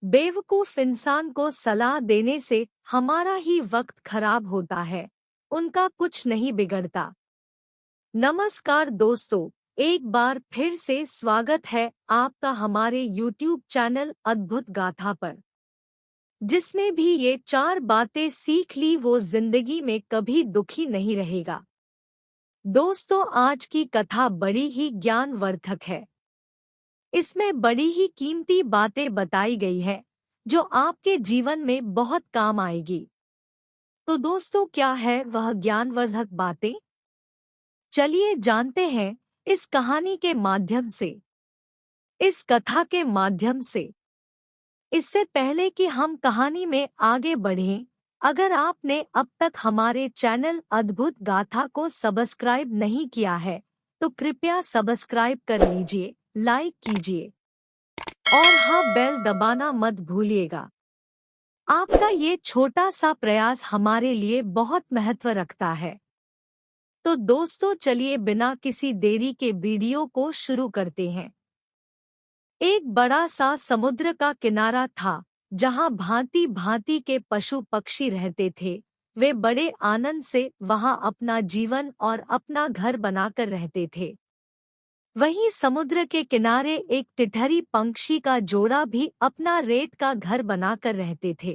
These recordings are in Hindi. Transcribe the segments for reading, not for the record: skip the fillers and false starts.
बेवकूफ इंसान को सलाह देने से हमारा ही वक्त खराब होता है, उनका कुछ नहीं बिगड़ता। नमस्कार दोस्तों, एक बार फिर से स्वागत है आपका हमारे YouTube चैनल अद्भुत गाथा पर। जिसने भी ये 4 बातें सीख ली वो जिंदगी में कभी दुखी नहीं रहेगा। दोस्तों, आज की कथा बड़ी ही ज्ञानवर्धक है। इसमें बड़ी ही कीमती बातें बताई गई है जो आपके जीवन में बहुत काम आएगी। तो दोस्तों, क्या है वह ज्ञानवर्धक बातें? चलिए जानते हैं इस कहानी के माध्यम से, इस कथा के माध्यम से। इससे पहले कि हम कहानी में आगे बढ़ें, अगर आपने अब तक हमारे चैनल अद्भुत गाथा को सब्सक्राइब नहीं किया है तो कृपया सब्सक्राइब कर लीजिए, लाइक कीजिए और हाँ, बेल दबाना मत भूलिएगा। आपका ये छोटा सा प्रयास हमारे लिए बहुत महत्व रखता है। तो दोस्तों, चलिए बिना किसी देरी के वीडियो को शुरू करते हैं। एक बड़ा सा समुद्र का किनारा था जहाँ भांति भांति के पशु पक्षी रहते थे। वे बड़े आनंद से वहाँ अपना जीवन और अपना घर बनाकर रहते थे। वहीं समुद्र के किनारे एक टिटहरी पंछी का जोड़ा भी अपना रेत का घर बनाकर रहते थे।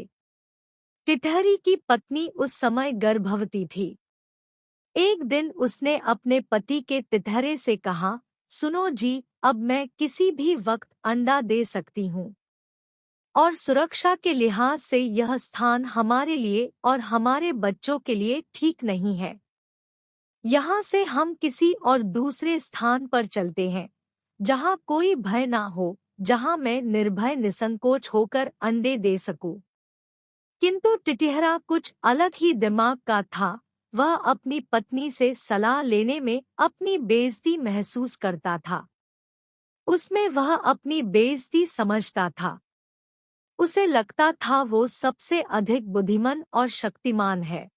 टिटहरी की पत्नी उस समय गर्भवती थी। एक दिन उसने अपने पति के तितहरे से कहा, सुनो जी, अब मैं किसी भी वक्त अंडा दे सकती हूँ और सुरक्षा के लिहाज से यह स्थान हमारे लिए और हमारे बच्चों के लिए ठीक नहीं है। यहाँ से हम किसी और दूसरे स्थान पर चलते हैं जहाँ कोई भय ना हो, जहाँ मैं निर्भय निसंकोच होकर अंडे दे सकूं। किंतु टिटिहरा कुछ अलग ही दिमाग का था। वह अपनी पत्नी से सलाह लेने में अपनी बेइज्जती महसूस करता था। उसमें वह अपनी बेइज्जती समझता था। उसे लगता था वो सबसे अधिक बुद्धिमान और शक्तिमान है।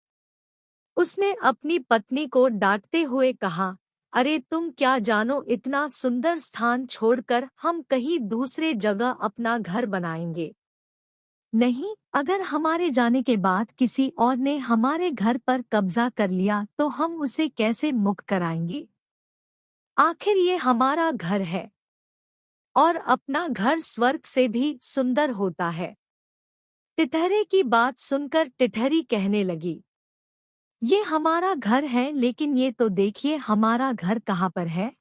उसने अपनी पत्नी को डांटते हुए कहा, अरे तुम क्या जानो, इतना सुंदर स्थान छोड़कर हम कहीं दूसरे जगह अपना घर बनाएंगे। नहीं, अगर हमारे जाने के बाद किसी और ने हमारे घर पर कब्जा कर लिया तो हम उसे कैसे मुक्त कराएंगे? आखिर ये हमारा घर है और अपना घर स्वर्ग से भी सुंदर होता है। तितहरे की बात सुनकर टिटहरी कहने लगी, ये हमारा घर है, लेकिन ये तो देखिए हमारा घर कहाँ पर है।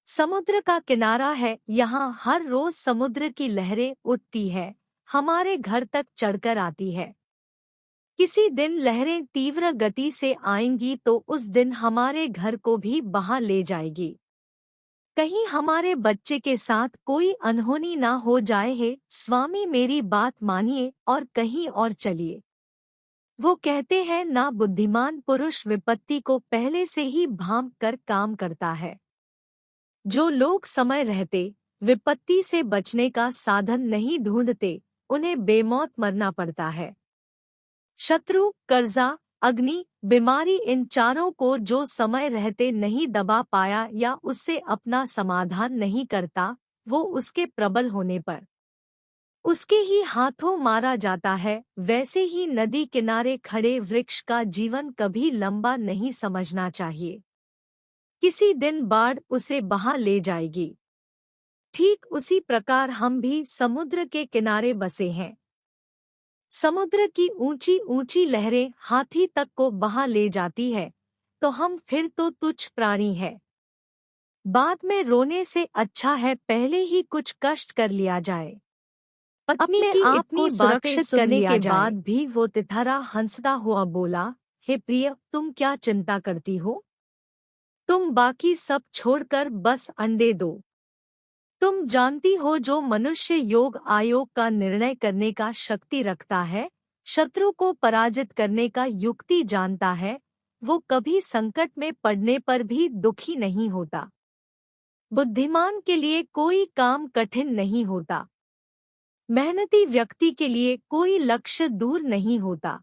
समुद्र का किनारा है, यहाँ हर रोज समुद्र की लहरें उठती है, हमारे घर तक चढ़कर आती है। किसी दिन लहरें तीव्र गति से आएंगी तो उस दिन हमारे घर को भी बहा ले जाएगी। कहीं हमारे बच्चे के साथ कोई अनहोनी ना हो जाए। हे स्वामी, मेरी बात मानिए और कहीं और चलिए। वो कहते हैं ना, बुद्धिमान पुरुष विपत्ति को पहले से ही भांप कर काम करता है। जो लोग समय रहते विपत्ति से बचने का साधन नहीं ढूंढते, उन्हें बेमौत मरना पड़ता है। शत्रु, कर्जा, अग्नि, बीमारी, इन चारों को जो समय रहते नहीं दबा पाया या उससे अपना समाधान नहीं करता, वो उसके प्रबल होने पर उसके ही हाथों मारा जाता है। वैसे ही नदी किनारे खड़े वृक्ष का जीवन कभी लंबा नहीं समझना चाहिए। किसी दिन बाढ़ उसे बहा ले जाएगी। ठीक उसी प्रकार हम भी समुद्र के किनारे बसे हैं। समुद्र की ऊंची ऊंची लहरें हाथी तक को बहा ले जाती है तो हम फिर तो तुच्छ प्राणी है। बाद में रोने से अच्छा है पहले ही कुछ कष्ट कर लिया जाए। पत्नी की अपनी बातें सुनने के बाद भी वो तितहरा हंसता हुआ बोला, हे प्रिय, तुम क्या चिंता करती हो? तुम बाकी सब छोड़कर बस अंडे दो। तुम जानती हो, जो मनुष्य योग आयोग का निर्णय करने का शक्ति रखता है, शत्रु को पराजित करने का युक्ति जानता है, वो कभी संकट में पड़ने पर भी दुखी नहीं होता। बुद्धिमान के लिए कोई काम कठिन नहीं होता। मेहनती व्यक्ति के लिए कोई लक्ष्य दूर नहीं होता।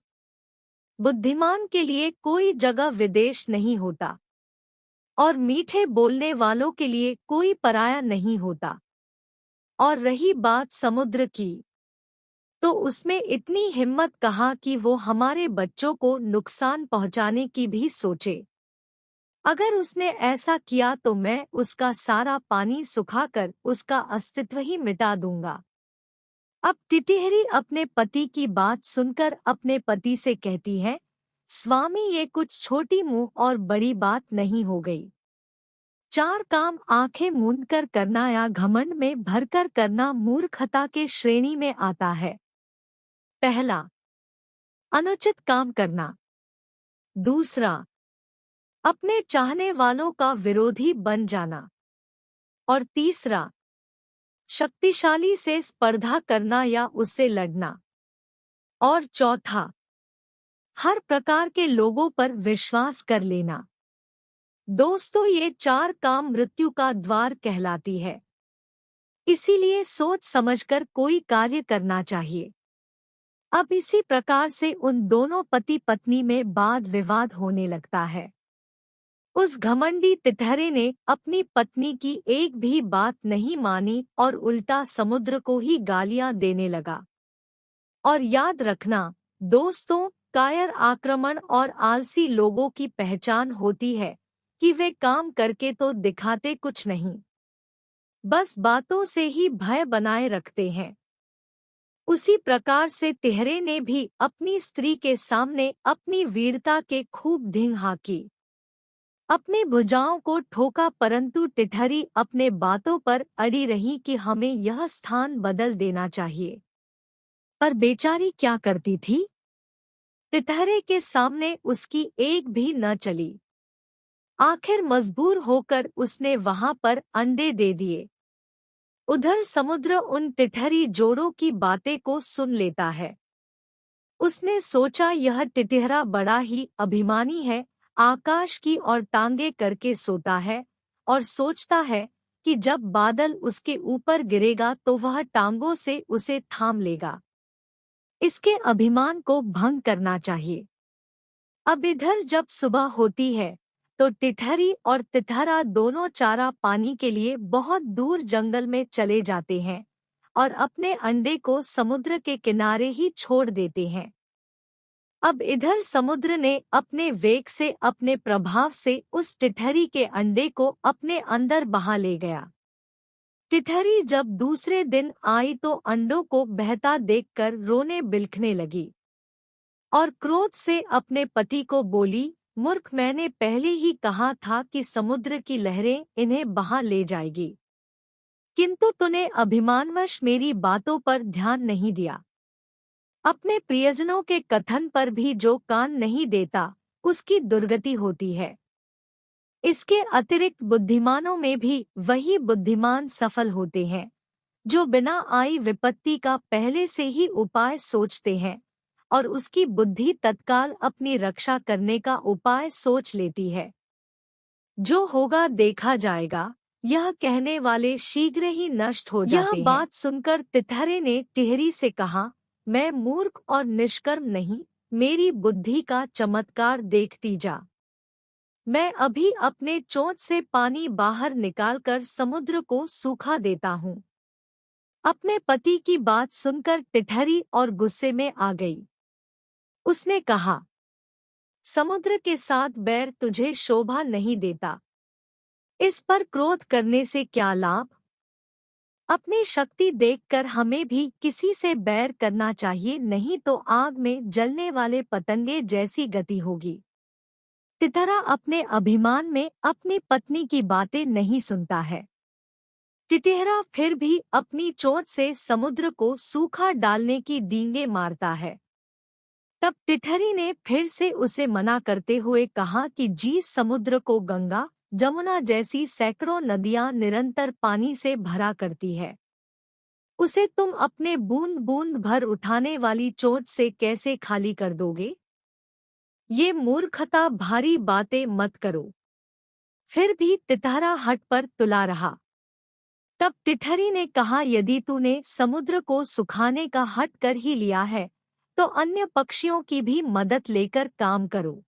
बुद्धिमान के लिए कोई जगह विदेश नहीं होता और मीठे बोलने वालों के लिए कोई पराया नहीं होता। और रही बात समुद्र की, तो उसमें इतनी हिम्मत कहाँ कि वो हमारे बच्चों को नुकसान पहुंचाने की भी सोचे। अगर उसने ऐसा किया तो मैं उसका सारा पानी सुखाकर उसका अस्तित्व ही मिटा दूंगा। अब टिटिहरी अपने पति की बात सुनकर अपने पति से कहती है, स्वामी ये कुछ छोटी मुंह और बड़ी बात नहीं हो गई। 4 काम आंखें मूंद कर करना या घमंड में भरकर करना मूर्खता के श्रेणी में आता है। पहला, अनुचित काम करना। दूसरा, अपने चाहने वालों का विरोधी बन जाना। और तीसरा, शक्तिशाली से स्पर्धा करना या उससे लड़ना। और चौथा, हर प्रकार के लोगों पर विश्वास कर लेना। दोस्तों, ये 4 काम मृत्यु का द्वार कहलाती है। इसीलिए सोच समझकर कोई कार्य करना चाहिए। अब इसी प्रकार से उन दोनों पति पत्नी में वाद विवाद होने लगता है। उस घमंडी तितहरे ने अपनी पत्नी की एक भी बात नहीं मानी और उल्टा समुद्र को ही गालियां देने लगा। और याद रखना दोस्तों, कायर आक्रमण और आलसी लोगों की पहचान होती है कि वे काम करके तो दिखाते कुछ नहीं, बस बातों से ही भय बनाए रखते हैं। उसी प्रकार से तिहरे ने भी अपनी स्त्री के सामने अपनी वीरता के खूब ढिंग हाँकी, अपनी भुजाओं को ठोका, परंतु टिठरी अपने बातों पर अड़ी रही कि हमें यह स्थान बदल देना चाहिए। पर बेचारी क्या करती थी? तितहरे के सामने उसकी एक भी न चली। आखिर मजबूर होकर उसने वहां पर अंडे दे दिए। उधर समुद्र उन टिठरी जोड़ों की बातें को सुन लेता है। उसने सोचा यह टिटिहरा बड़ा ही अभिमानी है, आकाश की ओर टांगे करके सोता है और सोचता है कि जब बादल उसके ऊपर गिरेगा तो वह टांगों से उसे थाम लेगा। इसके अभिमान को भंग करना चाहिए। अब इधर जब सुबह होती है तो टिठरी और तितहरा दोनों चारा पानी के लिए बहुत दूर जंगल में चले जाते हैं और अपने अंडे को समुद्र के किनारे ही छोड़ देते हैं। अब इधर समुद्र ने अपने वेग से, अपने प्रभाव से उस टिठरी के अंडे को अपने अंदर बहा ले गया। टिठरी जब दूसरे दिन आई तो अंडों को बहता देखकर रोने बिलखने लगी और क्रोध से अपने पति को बोली, मूर्ख, मैंने पहले ही कहा था कि समुद्र की लहरें इन्हें बहा ले जाएगी, किंतु तूने अभिमानवश मेरी बातों पर ध्यान नहीं दिया। अपने प्रियजनों के कथन पर भी जो कान नहीं देता उसकी दुर्गति होती है। इसके अतिरिक्त बुद्धिमानों में भी वही बुद्धिमान सफल होते हैं जो बिना आई विपत्ति का पहले से ही उपाय सोचते हैं और उसकी बुद्धि तत्काल अपनी रक्षा करने का उपाय सोच लेती है। जो होगा देखा जाएगा, यह कहने वाले शीघ्र ही नष्ट हो जाते हैं। यह बात सुनकर तितहरे ने टिहरी से कहा, मैं मूर्ख और निष्कर्म नहीं, मेरी बुद्धि का चमत्कार देखती जा। मैं अभी अपने चोंच से पानी बाहर निकालकर समुद्र को सूखा देता हूँ। अपने पति की बात सुनकर टिठरी और गुस्से में आ गई। उसने कहा, समुद्र के साथ बैर तुझे शोभा नहीं देता। इस पर क्रोध करने से क्या लाभ? अपनी शक्ति देखकर हमें भी किसी से बैर करना चाहिए, नहीं तो आग में जलने वाले पतंगे जैसी गति होगी। तितहरा अपने अभिमान में अपनी पत्नी की बातें नहीं सुनता है। टिटिहरा फिर भी अपनी चोंच से समुद्र को सूखा डालने की डींगे मारता है। तब टिठरी ने फिर से उसे मना करते हुए कहा कि जी, समुद्र को गंगा जमुना जैसी सैकड़ों नदियां निरंतर पानी से भरा करती है, उसे तुम अपने बूंद बूंद भर उठाने वाली चोंच से कैसे खाली कर दोगे? ये मूर्खता भारी बातें मत करो। फिर भी तितहरा हट पर तुला रहा। तब टिठरी ने कहा, यदि तूने समुद्र को सुखाने का हट कर ही लिया है तो अन्य पक्षियों की भी मदद लेकर काम करो।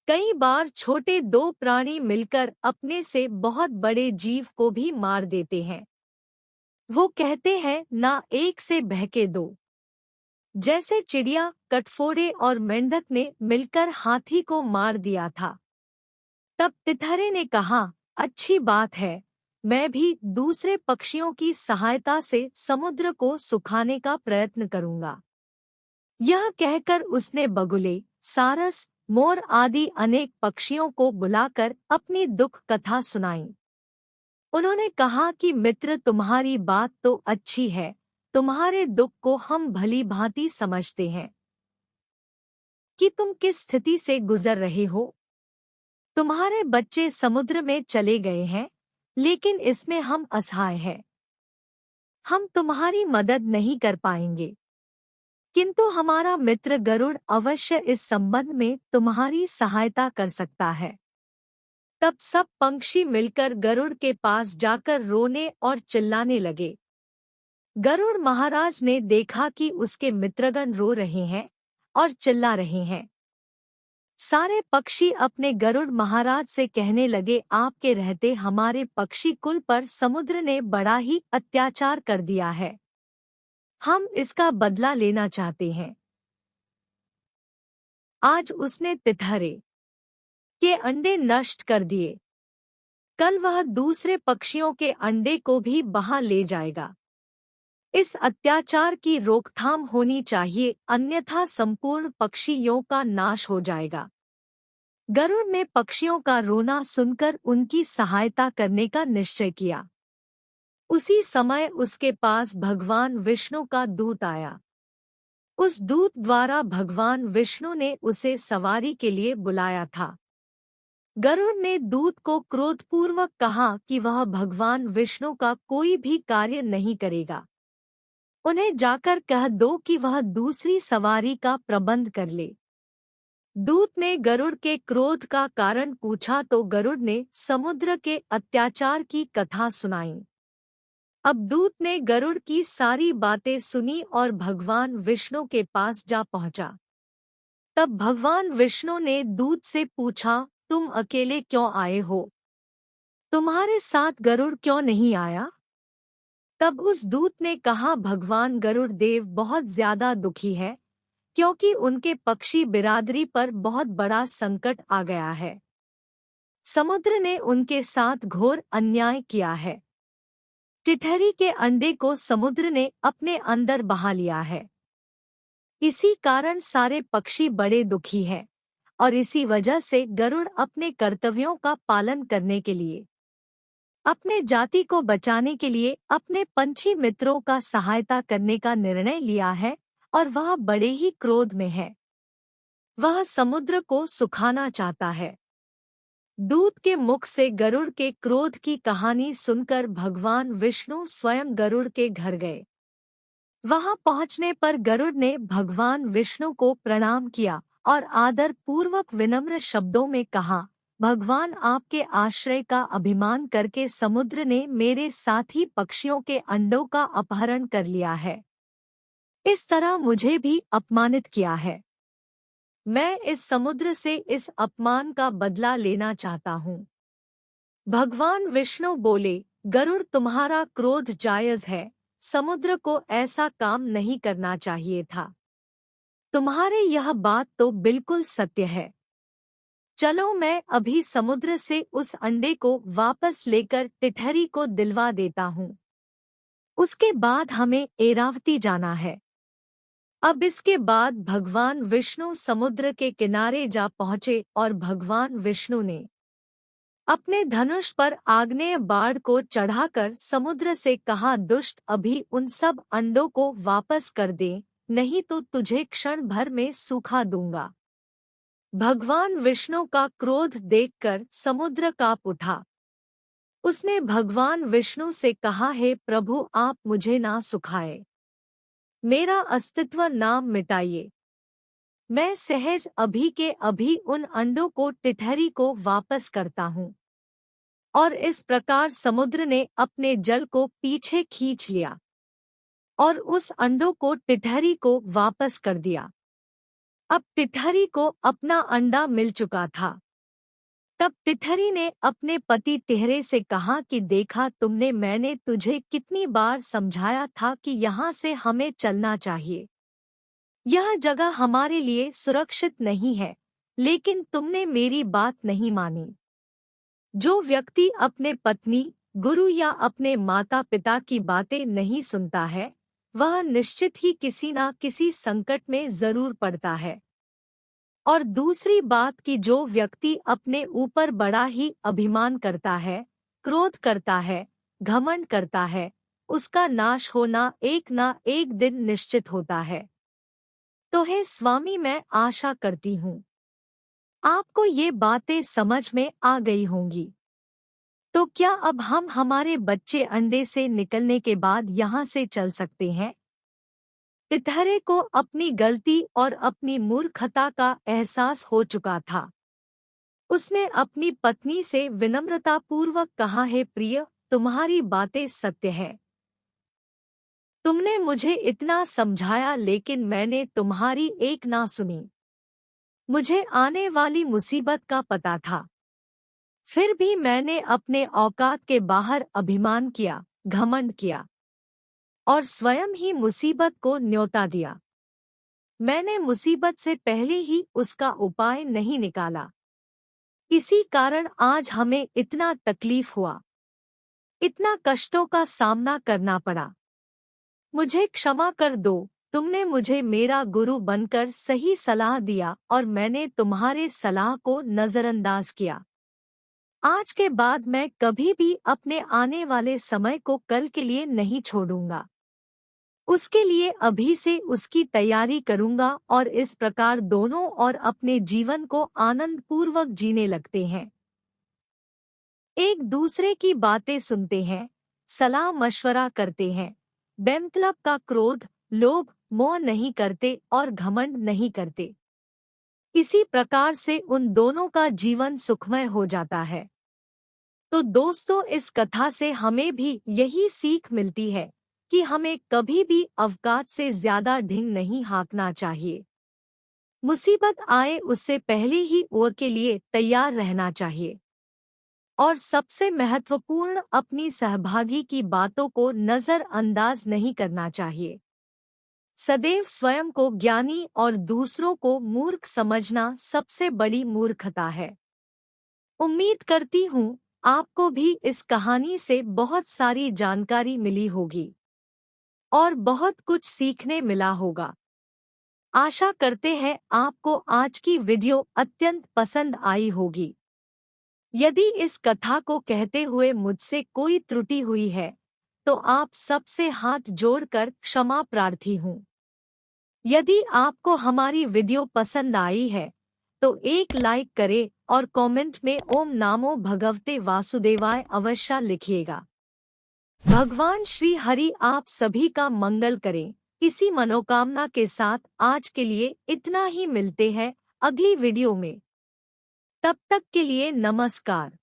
कई बार छोटे 2 प्राणी मिलकर अपने से बहुत बड़े जीव को भी मार देते हैं। वो कहते हैं, ना एक से बहके 2। जैसे चिड़िया, कटफोड़े और मेंढक ने मिलकर हाथी को मार दिया था। तब तितहरे ने कहा, अच्छी बात है, मैं भी दूसरे पक्षियों की सहायता से समुद्र को सुखाने का प्रयत्न करूंगा। यह कहकर उसने बगुले, सारस, मोर आदि अनेक पक्षियों को बुलाकर अपनी दुख कथा सुनाई। उन्होंने कहा कि मित्र, तुम्हारी बात तो अच्छी है, तुम्हारे दुख को हम भली भांति समझते हैं कि तुम किस स्थिति से गुजर रहे हो। तुम्हारे बच्चे समुद्र में चले गए हैं, लेकिन इसमें हम असहाय हैं। हम तुम्हारी मदद नहीं कर पाएंगे, किंतु हमारा मित्र गरुड़ अवश्य इस संबंध में तुम्हारी सहायता कर सकता है। तब सब पंछी मिलकर गरुड़ के पास जाकर रोने और चिल्लाने लगे। गरुड़ महाराज ने देखा कि उसके मित्रगण रो रहे हैं और चिल्ला रहे हैं। सारे पक्षी अपने गरुड़ महाराज से कहने लगे, आपके रहते हमारे पक्षी कुल पर समुद्र ने बड़ा ही अत्याचार कर दिया है। हम इसका बदला लेना चाहते हैं। आज उसने तितहरे के अंडे नष्ट कर दिए, कल वह दूसरे पक्षियों के अंडे को भी बहा ले जाएगा। इस अत्याचार की रोकथाम होनी चाहिए, अन्यथा संपूर्ण पक्षियों का नाश हो जाएगा। गरुड़ ने पक्षियों का रोना सुनकर उनकी सहायता करने का निश्चय किया। उसी समय उसके पास भगवान विष्णु का दूत आया। उस दूत द्वारा भगवान विष्णु ने उसे सवारी के लिए बुलाया था। गरुड़ ने दूत को क्रोधपूर्वक कहा कि वह भगवान विष्णु का कोई भी कार्य नहीं करेगा। उन्हें जाकर कह दो कि वह दूसरी सवारी का प्रबंध कर ले। दूत ने गरुड़ के क्रोध का कारण पूछा तो गरुड़ ने समुद्र के अत्याचार की कथा सुनाई। अब दूत ने गरुड़ की सारी बातें सुनी और भगवान विष्णु के पास जा पहुंचा। तब भगवान विष्णु ने दूत से पूछा, तुम अकेले क्यों आए हो? तुम्हारे साथ गरुड़ क्यों नहीं आया? तब उस दूत ने कहा, भगवान गरुड़ देव बहुत ज्यादा दुखी है, क्योंकि उनके पक्षी बिरादरी पर बहुत बड़ा संकट आ गया है। समुद्र ने उनके साथ घोर अन्याय किया है। टिटहरी के अंडे को समुद्र ने अपने अंदर बहा लिया है। इसी कारण सारे पक्षी बड़े दुखी हैं और इसी वजह से गरुड़ अपने कर्तव्यों का पालन करने के लिए, अपने जाति को बचाने के लिए अपने पंछी मित्रों का सहायता करने का निर्णय लिया है और वह बड़े ही क्रोध में है। वह समुद्र को सुखाना चाहता है। दूत के मुख से गरुड़ के क्रोध की कहानी सुनकर भगवान विष्णु स्वयं गरुड़ के घर गए। वहां पहुंचने पर गरुड़ ने भगवान विष्णु को प्रणाम किया और आदर पूर्वक विनम्र शब्दों में कहा, भगवान, आपके आश्रय का अभिमान करके समुद्र ने मेरे साथी पक्षियों के अंडों का अपहरण कर लिया है। इस तरह मुझे भी अपमानित किया है। मैं इस समुद्र से इस अपमान का बदला लेना चाहता हूँ। भगवान विष्णु बोले, गरुड़, तुम्हारा क्रोध जायज है। समुद्र को ऐसा काम नहीं करना चाहिए था। तुम्हारे यह बात तो बिल्कुल सत्य है। चलो, मैं अभी समुद्र से उस अंडे को वापस लेकर टिटहरी को दिलवा देता हूँ। उसके बाद हमें ऐरावती जाना है। अब इसके बाद भगवान विष्णु समुद्र के किनारे जा पहुँचे और भगवान विष्णु ने अपने धनुष पर आग्नेय बाण को चढ़ाकर समुद्र से कहा, दुष्ट, अभी उन सब अंडों को वापस कर दे, नहीं तो तुझे क्षण भर में सूखा दूंगा। भगवान विष्णु का क्रोध देखकर समुद्र कांप उठा। उसने भगवान विष्णु से कहा, हे प्रभु, आप मुझे ना सुखाए, मेरा अस्तित्व ना मिटाइए। मैं सहज अभी के अभी उन अंडों को टिटहरी को वापस करता हूँ। और इस प्रकार समुद्र ने अपने जल को पीछे खींच लिया और उस अंडों को टिटहरी को वापस कर दिया। अब टिटहरी को अपना अंडा मिल चुका था। तब टिटहरी ने अपने पति तिहरे से कहा कि देखा तुमने, मैंने तुझे कितनी बार समझाया था कि यहाँ से हमें चलना चाहिए। यह जगह हमारे लिए सुरक्षित नहीं है, लेकिन तुमने मेरी बात नहीं मानी। जो व्यक्ति अपने पत्नी, गुरु या अपने माता पिता की बातें नहीं सुनता है, वह निश्चित ही किसी न किसी संकट में जरूर पड़ता है। और दूसरी बात कि जो व्यक्ति अपने ऊपर बड़ा ही अभिमान करता है, क्रोध करता है, घमंड करता है, उसका नाश होना एक ना एक दिन निश्चित होता है। तो हे स्वामी, मैं आशा करती हूँ आपको ये बातें समझ में आ गई होंगी। तो क्या अब हम हमारे बच्चे अंडे से निकलने के बाद यहाँ से चल सकते हैं? तितहरे को अपनी गलती और अपनी मूर्खता का एहसास हो चुका था। उसने अपनी पत्नी से विनम्रतापूर्वक कहा, है प्रिय, तुम्हारी बातें सत्य है। तुमने मुझे इतना समझाया, लेकिन मैंने तुम्हारी एक ना सुनी। मुझे आने वाली मुसीबत का पता था, फिर भी मैंने अपने औकात के बाहर अभिमान किया, घमंड किया और स्वयं ही मुसीबत को न्योता दिया। मैंने मुसीबत से पहले ही उसका उपाय नहीं निकाला। इसी कारण आज हमें इतना तकलीफ हुआ, इतना कष्टों का सामना करना पड़ा। मुझे क्षमा कर दो। तुमने मुझे मेरा गुरु बनकर सही सलाह दिया और मैंने तुम्हारे सलाह को नजरअंदाज किया। आज के बाद मैं कभी भी अपने आने वाले समय को कल के लिए नहीं छोड़ूंगा। उसके लिए अभी से उसकी तैयारी करूंगा और इस प्रकार दोनों और अपने जीवन को आनंद पूर्वक जीने लगते हैं। एक दूसरे की बातें सुनते हैं, सलाह मशवरा करते हैं, बेमतलब का क्रोध, लोभ, मोह नहीं करते और घमंड नहीं करते। इसी प्रकार से उन दोनों का जीवन सुखमय हो जाता है। तो दोस्तों, इस कथा से हमें भी यही सीख मिलती है कि हमें कभी भी अवकाश से ज्यादा ढींग नहीं हाँकना चाहिए। मुसीबत आए उससे पहले ही ओर के लिए तैयार रहना चाहिए। और सबसे महत्वपूर्ण, अपनी सहभागी की बातों को नजरअंदाज नहीं करना चाहिए। सदैव स्वयं को ज्ञानी और दूसरों को मूर्ख समझना सबसे बड़ी मूर्खता है। उम्मीद करती हूँ आपको भी इस कहानी से बहुत सारी जानकारी मिली होगी और बहुत कुछ सीखने मिला होगा। आशा करते हैं आपको आज की वीडियो अत्यंत पसंद आई होगी। यदि इस कथा को कहते हुए मुझसे कोई त्रुटि हुई है, तो आप सबसे हाथ जोड़कर क्षमा प्रार्थी हूँ। यदि आपको हमारी वीडियो पसंद आई है, तो एक लाइक करें और कमेंट में ओम नामो भगवते वासुदेवाय अवश्य लिखिएगा। भगवान श्री हरि आप सभी का मंगल करें। इसी मनोकामना के साथ आज के लिए इतना ही। मिलते हैं अगली वीडियो में। तब तक के लिए नमस्कार।